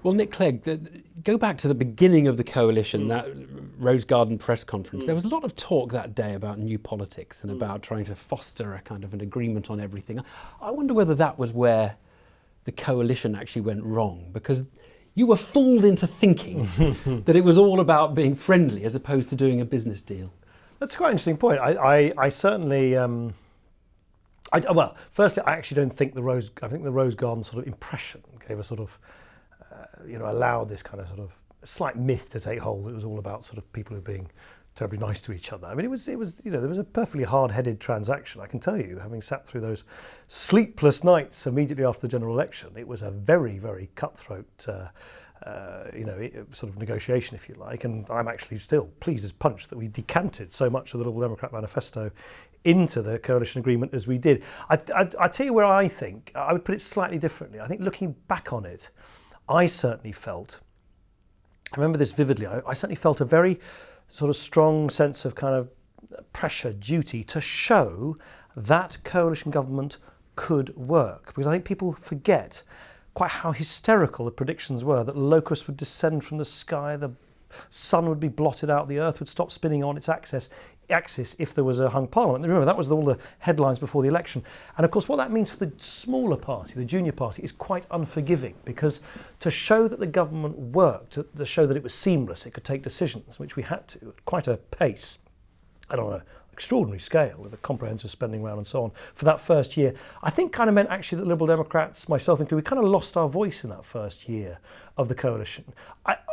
Well, Nick Clegg, go back to the beginning of the coalition, that Rose Garden press conference. There was a lot of talk that day about new politics and about trying to foster a kind of an agreement on everything. I wonder whether that was where the coalition actually went wrong, because you were fooled into thinking that it was all about being friendly as opposed to doing a business deal. That's quite an interesting point. I certainly... well, firstly, I actually don't think I think the Rose Garden sort of impression gave a sort of, allowed this kind of sort of slight myth to take hold. It was all about sort of people who were being terribly nice to each other. I mean, it was, there was a perfectly hard-headed transaction. I can tell you, having sat through those sleepless nights immediately after the general election, it was a very, very cutthroat, sort of negotiation, if you like. And I'm actually still pleased as punch that we decanted so much of the Liberal Democrat manifesto into the coalition agreement as we did. I tell you where I think, I would put it slightly differently. I think looking back on it, I certainly felt, I remember this vividly, I certainly felt a very sort of strong sense of kind of pressure, duty to show that coalition government could work. Because I think people forget quite how hysterical the predictions were, that locusts would descend from the sky, the sun would be blotted out, the earth would stop spinning on its axis if there was a hung parliament. Remember, that was all the headlines before the election. And of course, what that means for the smaller party, the junior party, is quite unforgiving, because to show that the government worked, to show that it was seamless, it could take decisions, which we had to at quite a pace, and on an extraordinary scale, with a comprehensive spending round and so on, for that first year, I think kind of meant actually that Liberal Democrats, myself included, we kind of lost our voice in that first year of the coalition.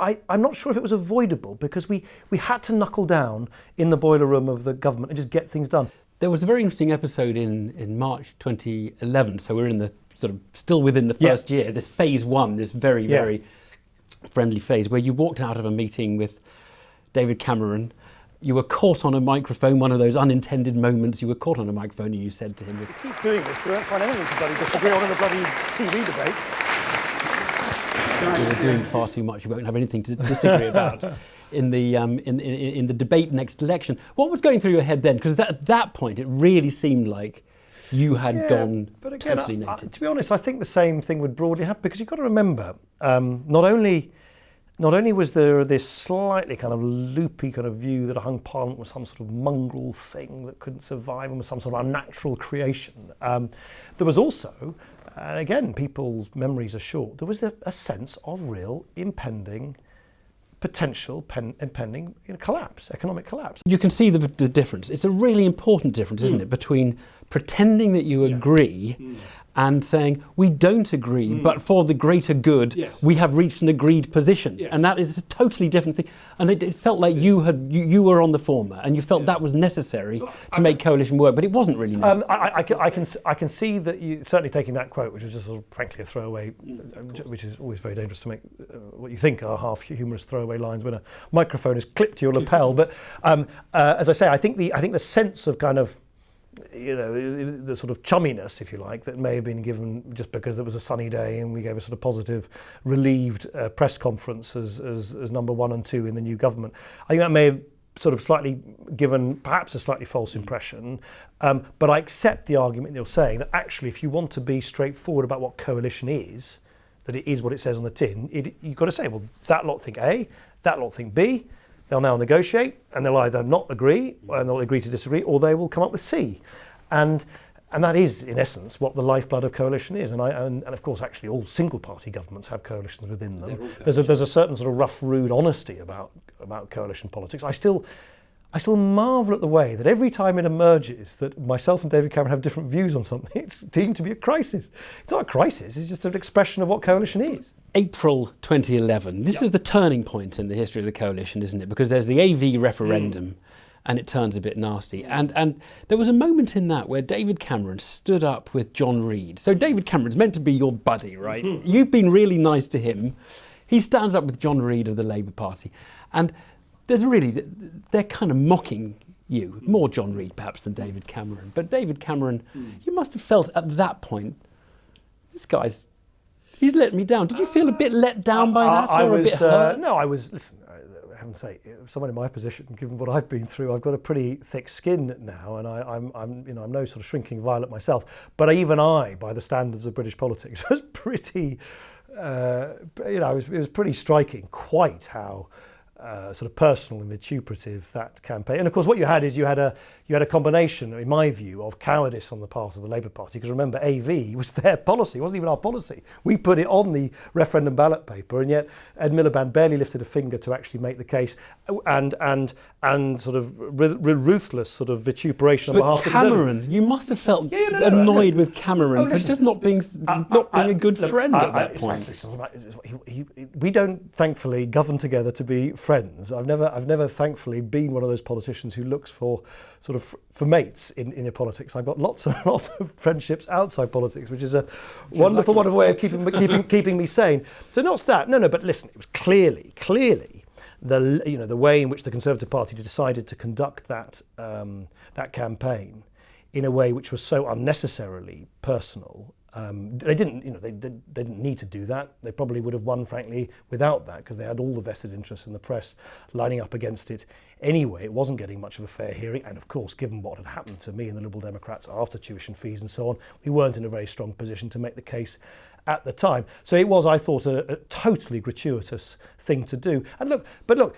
I'm not sure if it was avoidable, because we had to knuckle down in the boiler room of the government and just get things done. There was a very interesting episode in March 2011, so we're in the sort of still within the first year, this phase one, this very, very friendly phase, where you walked out of a meeting with David Cameron. You were caught on a microphone, one of those unintended moments. You were caught on a microphone and you said to him, "We keep doing this, we won't find anything to bloody disagree on in the bloody TV debate." You're doing far too much. You won't have anything to disagree about in the debate next election. What was going through your head then? Because at that point, it really seemed like you had gone totally naked. To be honest, I think the same thing would broadly happen, because you've got to remember, not only was there this slightly kind of loopy kind of view that a hung parliament was some sort of mongrel thing that couldn't survive and was some sort of unnatural creation, there was also, and again, people's memories are short, there was a sense of real impending collapse, economic collapse. You can see the difference. It's a really important difference, isn't it, between pretending that you agree and saying, we don't agree, but for the greater good, we have reached an agreed position. And that is a totally different thing. And it felt like you were on the former, and you felt that was necessary to make coalition work, but it wasn't really necessary. I can see that you, certainly taking that quote, which was just sort of, frankly, a throwaway, which is always very dangerous to make what you think are half humorous throwaway lines when a microphone is clipped to your lapel. But as I say, I think the sense of kind of, the sort of chumminess, if you like, that may have been given just because it was a sunny day and we gave a sort of positive, relieved press conference as number 1 and 2 in the new government. I think that may have sort of slightly given perhaps a slightly false impression, but I accept the argument you're saying that actually, if you want to be straightforward about what coalition is, that it is what it says on the tin, you've got to say, well, that lot think A, that lot think B. They'll now negotiate, and they'll either not agree, and they'll agree to disagree, or they will come up with C. And that is, in essence, what the lifeblood of coalition is. And of course, actually, all single-party governments have coalitions within them. There's a certain sort of rough, rude honesty about coalition politics. I still marvel at the way that every time it emerges that myself and David Cameron have different views on something, it's deemed to be a crisis. It's not a crisis, it's just an expression of what coalition is. April 2011, this is the turning point in the history of the coalition, isn't it? Because there's the AV referendum and it turns a bit nasty. And there was a moment in that where David Cameron stood up with John Reid. So David Cameron's meant to be your buddy, right? You've been really nice to him. He stands up with John Reid of the Labour Party. And they're kind of mocking you, more John Reid perhaps than David Cameron. But David Cameron, you must have felt at that point, he's let me down. Did you feel a bit let down by that, or a bit hurt? No, I was. Listen, I have to say, someone in my position, given what I've been through, I've got a pretty thick skin now, and I'm no sort of shrinking violet myself. But even I, by the standards of British politics, was pretty it was pretty striking quite how sort of personal and vituperative that campaign. And of course, what you had a combination, in my view, of cowardice on the part of the Labour Party. Because remember, AV was their policy; it wasn't even our policy. We put it on the referendum ballot paper, and yet Ed Miliband barely lifted a finger to actually make the case, and sort of ruthless sort of vituperation on behalf of Cameron, you must have felt annoyed with Cameron for just not being a good friend at that point. We don't, thankfully, govern together to be friends. I've never thankfully been one of those politicians who looks for sort of for mates in your politics. I've got lots of friendships outside politics, which is a wonderful way of keeping me sane. So not that, no. But listen, it was clearly the way in which the Conservative Party decided to conduct that campaign in a way which was so unnecessarily personal. They didn't need to do that. They probably would have won, frankly, without that, because they had all the vested interests in the press lining up against it anyway. It wasn't getting much of a fair hearing, and of course, given what had happened to me and the Liberal Democrats after tuition fees and so on, we weren't in a very strong position to make the case at the time. So it was, I thought, a totally gratuitous thing to do. And look,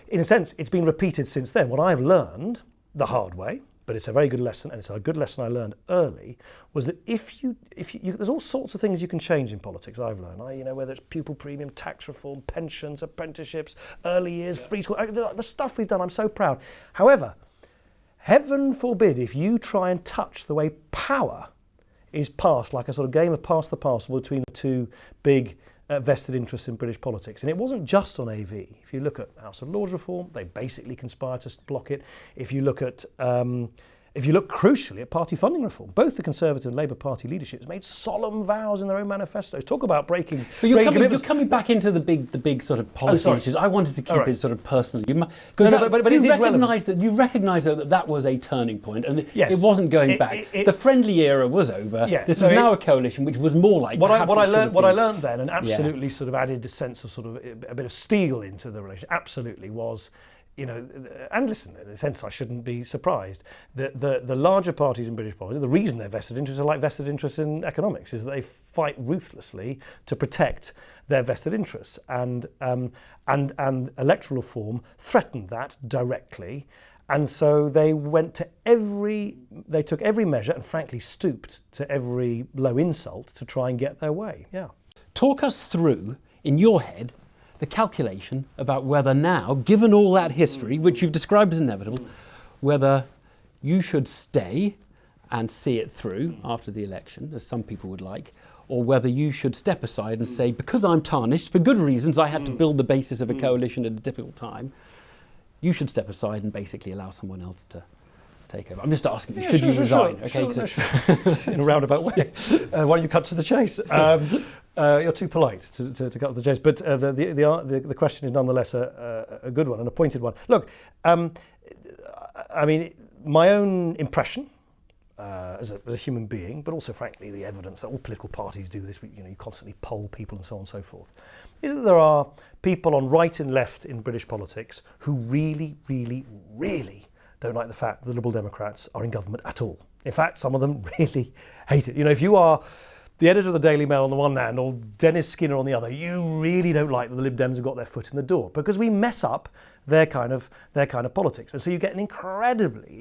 in a sense, it's been repeated since then. What I've learned the hard way, but it's a very good lesson, and it's a good lesson I learned early, was that if you there's all sorts of things you can change in politics. I've learned, whether it's pupil premium, tax reform, pensions, apprenticeships, early years, free school, the stuff we've done. I'm so proud. However, heaven forbid if you try and touch the way power is passed, like a sort of game of pass the parcel between the two big vested interests in British politics. And it wasn't just on AV. If you look at House of Lords reform, they basically conspired to block it. If you look crucially at party funding reform, both the Conservative and Labour Party leaderships made solemn vows in their own manifestos. Talk about breaking. But you're coming back into the big sort of policy issues. I wanted to keep it sort of personal. But you recognise that was a turning point, and it wasn't going back. The friendly era was over. This was now a coalition, which was more like what I learned then, and absolutely sort of added a sense of sort of a bit of steel into the relation. Absolutely was. And listen, in a sense, I shouldn't be surprised that the larger parties in British politics, the reason they're vested interests are like vested interests in economics, is that they fight ruthlessly to protect their vested interests, and electoral reform threatened that directly, and so they took every measure and frankly stooped to every low insult to try and get their way. Yeah. Talk us through, in your head, the calculation about whether now, given all that history, which you've described as inevitable, whether you should stay and see it through after the election, as some people would like, or whether you should step aside and say, because I'm tarnished, for good reasons, I had to build the basis of a coalition at a difficult time, you should step aside and basically allow someone else to take over. I'm just asking you, should you resign? In a roundabout way. Why don't you cut to the chase? You're too polite to cut to the chase, but the question is nonetheless a good one and a pointed one. Look, I mean, my own impression as a human being, but also, frankly, the evidence that all political parties do this, you constantly poll people and so on and so forth, is that there are people on right and left in British politics who really, really, really don't like the fact that the Liberal Democrats are in government at all. In fact, some of them really hate it. If you are the editor of the Daily Mail on the one hand or Dennis Skinner on the other, you really don't like that the LibDems have got their foot in the door, because we mess up their kind of politics. And so you get you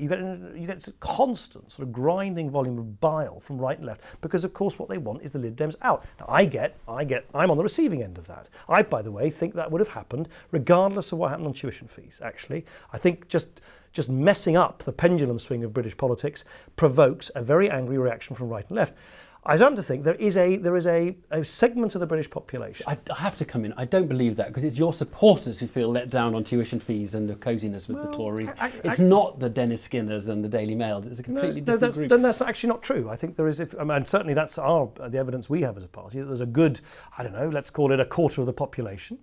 get a constant sort of grinding volume of bile from right and left, because of course what they want is the LibDems out. Now I'm on the receiving end of that. I, by the way, think that would have happened regardless of what happened on tuition fees, actually. I think just messing up the pendulum swing of British politics provokes a very angry reaction from right and left. I happen to think there is a segment of the British population. I have to come in. I don't believe that, because it's your supporters who feel let down on tuition fees and the coziness with the Tories. It's not the Dennis Skinners and the Daily Mails. It's a completely different group. Then that's actually not true. I think there is, and certainly that's the evidence we have as a party, that there's a good, let's call it a quarter of the population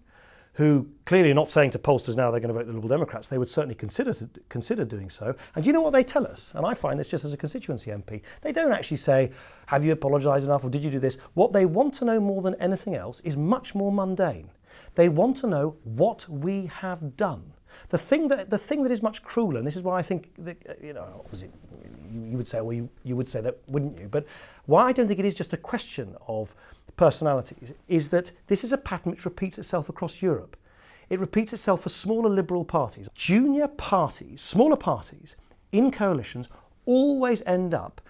who clearly are not saying to pollsters now they're going to vote the Liberal Democrats. They would certainly consider doing so. And do you know what they tell us? And I find this just as a constituency MP. They don't actually say, have you apologised enough, or did you do this? What they want to know more than anything else is much more mundane. They want to know what we have done. The thing that is much crueler, and this is why I think that, obviously you would say, well, you would say that, wouldn't you? But why I don't think it is just a question of personalities is that this is a pattern which repeats itself across Europe. It repeats itself for smaller liberal parties. Junior parties, smaller parties in coalitions always end up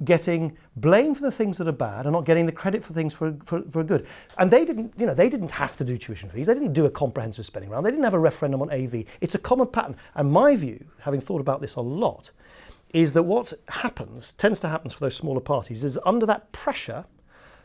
getting blamed for the things that are bad and not getting the credit for things for good. And they didn't have to do tuition fees. They didn't do a comprehensive spending round. They didn't have a referendum on AV. It's a common pattern. And my view, having thought about this a lot, is that what tends to happen for those smaller parties is under that pressure,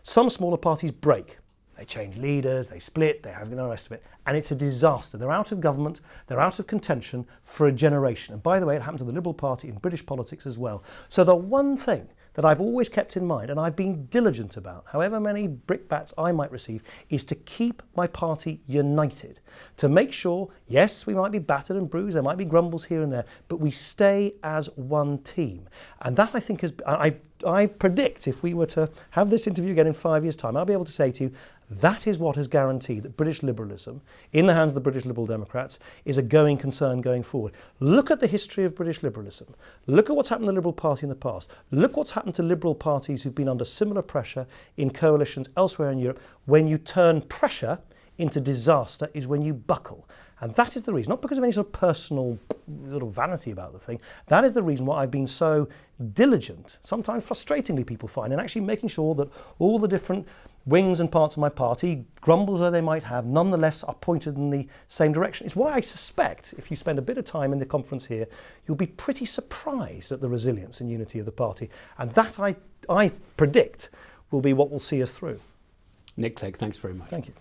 some smaller parties break. They change leaders, they split, they have the rest of it, and it's a disaster. They're out of government, they're out of contention for a generation. And by the way, it happened to the Liberal Party in British politics as well. So the one thing that I've always kept in mind, and I've been diligent about, however many brickbats I might receive, is to keep my party united. To make sure, yes, we might be battered and bruised, there might be grumbles here and there, but we stay as one team. And that, I think, I predict if we were to have this interview again in 5 years' time, I'll be able to say to you, that is what has guaranteed that British liberalism, in the hands of the British Liberal Democrats, is a going concern going forward. Look at the history of British liberalism. Look at what's happened to the Liberal Party in the past. Look what's happened to Liberal parties who've been under similar pressure in coalitions elsewhere in Europe. When you turn pressure into disaster is when you buckle. And that is the reason, not because of any sort of personal sort of vanity about the thing, that is the reason why I've been so diligent, sometimes frustratingly people find, in actually making sure that all the different wings and parts of my party, grumbles though they might have, nonetheless are pointed in the same direction. It's why I suspect, if you spend a bit of time in the conference here, you'll be pretty surprised at the resilience and unity of the party. And that, I predict, will be what will see us through. Nick Clegg, thanks very much. Thank you.